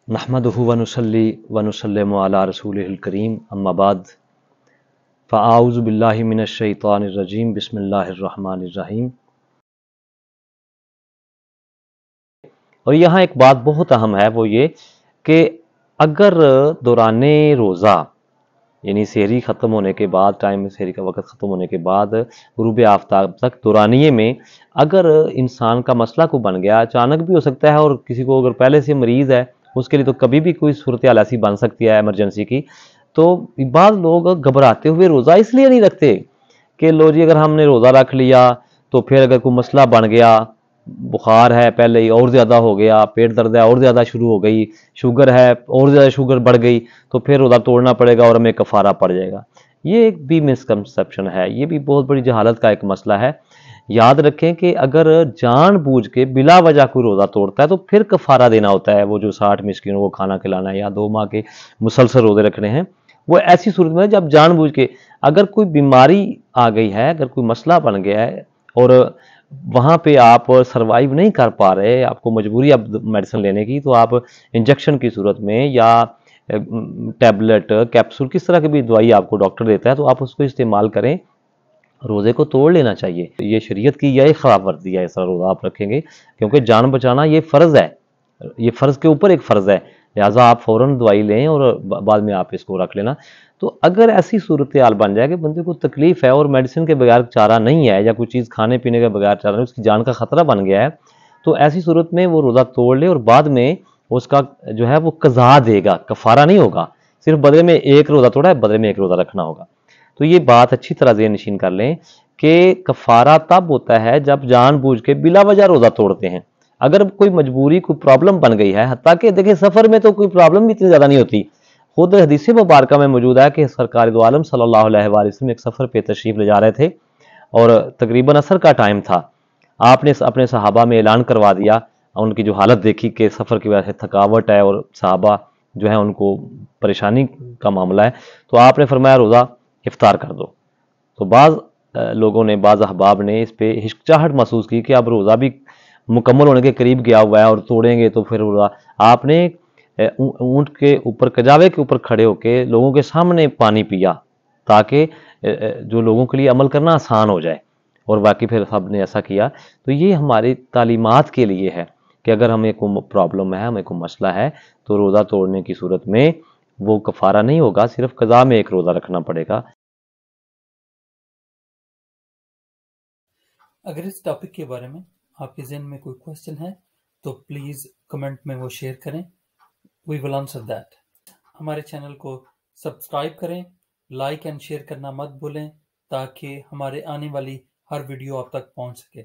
नहमदुहु व नुसल्ली व नुसल्लिमु अला रसूलिहिल करीम अम्मा बाद फ़अऊज़ु बिल्लाहि मिनश शैतानिर रजीम बिस्मिल्लाहिर रहमानिर रहीम। और यहाँ एक बात बहुत अहम है, वो ये कि अगर दौराने रोज़ा यानी सहरी ख़त्म होने के बाद, टाइम सहरी का वक़्त ख़त्म होने के बाद गुरूब आफ्ताब तक दौरानिये में अगर इंसान का मसला को बन गया, अचानक भी हो सकता है, और किसी को अगर पहले से मरीज़ है उसके लिए तो कभी भी कोई सूरत हाल ऐसी बन सकती है इमरजेंसी की, तो बाद लोग घबराते हुए रोज़ा इसलिए नहीं रखते कि लो जी अगर हमने रोज़ा रख लिया तो फिर अगर कोई मसला बन गया, बुखार है पहले ही और ज़्यादा हो गया, पेट दर्द है और ज़्यादा शुरू हो गई, शुगर है और ज़्यादा शुगर बढ़ गई, तो फिर रोज़ा तोड़ना पड़ेगा और हमें कफ़ारा पड़ जाएगा। ये एक भी मिसकंसेप्शन है, ये भी बहुत बड़ी जहालत का एक मसला है। याद रखें कि अगर जानबूझ के बिला वजह कोई रोज़ा तोड़ता है तो फिर कफ़ारा देना होता है, वो जो 60 मिस्किनों को खाना खिलाना है या 2 माह के मुसलसल रोज़े रखने हैं, वो ऐसी सूरत में जब जानबूझ के अगर कोई बीमारी आ गई है, अगर कोई मसला बन गया है और वहाँ पे आप सर्वाइव नहीं कर पा रहे, आपको मजबूरी अब मेडिसिन लेने की, तो आप इंजेक्शन की सूरत में या टैबलेट कैप्सूल किस तरह की भी दवाई आपको डॉक्टर देता है तो आप उसको इस्तेमाल करें, रोज़े को तोड़ लेना चाहिए। ये शरीयत की यह खिलाफ वर्जी है, ऐसा रोज़ा आप रखेंगे, क्योंकि जान बचाना ये फ़र्ज़ है, ये फ़र्ज़ के ऊपर एक फ़र्ज़ है, लिहाजा आप फ़ौरन दवाई लें और बाद में आप इसको रख लेना। तो अगर ऐसी सूरत हाल बन जाए कि बंदे को तकलीफ़ है और मेडिसिन के बगैर चारा नहीं है या कोई चीज़ खाने पीने के बगैर चारा नहीं, उसकी जान का ख़तरा बन गया है, तो ऐसी सूरत में वो रोज़ा तोड़ ले और बाद में उसका जो है वो कज़ा देगा, कफ़ारा नहीं होगा। सिर्फ बदले में एक रोज़ा तोड़ा है, बदले में एक रोज़ा रखना होगा। तो ये बात अच्छी तरह ज़हन नशीन कर लें कि कफ़ारा तब होता है जब जानबूझ के बिला वजह रोज़ा तोड़ते हैं। अगर कोई मजबूरी, कोई प्रॉब्लम बन गई है, हत्ता कि देखिए सफ़र में तो कोई प्रॉब्लम भी इतनी ज़्यादा नहीं होती। खुद हदीस मुबारक में मौजूद है कि सरकार दो आलम सल्लल्लाहु अलैहि वसल्लम एक सफ़र पे तशरीफ़ ले जा रहे थे और तकरीबन असर का टाइम था। आपने अपने सहाबा में ऐलान करवा दिया, उनकी जो हालत देखी कि सफ़र की वजह से थकावट है और सहाबा जो है उनको परेशानी का मामला है, तो आपने फरमाया रोज़ा इफ्तार कर दो। तो बाज़ लोगों ने, बाज़ अहबाब ने इस पे हिचकिचाहट महसूस की कि अब रोज़ा भी मुकम्मल होने के करीब गया हुआ है और तोड़ेंगे तो फिर रोज़ा। आपने ऊँट के ऊपर, कजावे के ऊपर खड़े होकर लोगों के सामने पानी पिया ताकि जो लोगों के लिए अमल करना आसान हो जाए, और बाकी फिर सब ने ऐसा किया। तो ये हमारी तालीमात के लिए है कि अगर हमें कोई प्रॉब्लम है, हमें कोई मसला है, तो रोज़ा तोड़ने की सूरत में वो कफ़ारा नहीं होगा, सिर्फ कज़ा में एक रोज़ा रखना पड़ेगा। अगर इस टॉपिक के बारे में आपके ज़हन में कोई क्वेश्चन है तो प्लीज़ कमेंट में वो शेयर करें, वी विल आंसर दैट। हमारे चैनल को सब्सक्राइब करें, लाइक एंड शेयर करना मत भूलें ताकि हमारे आने वाली हर वीडियो आप तक पहुंच सके।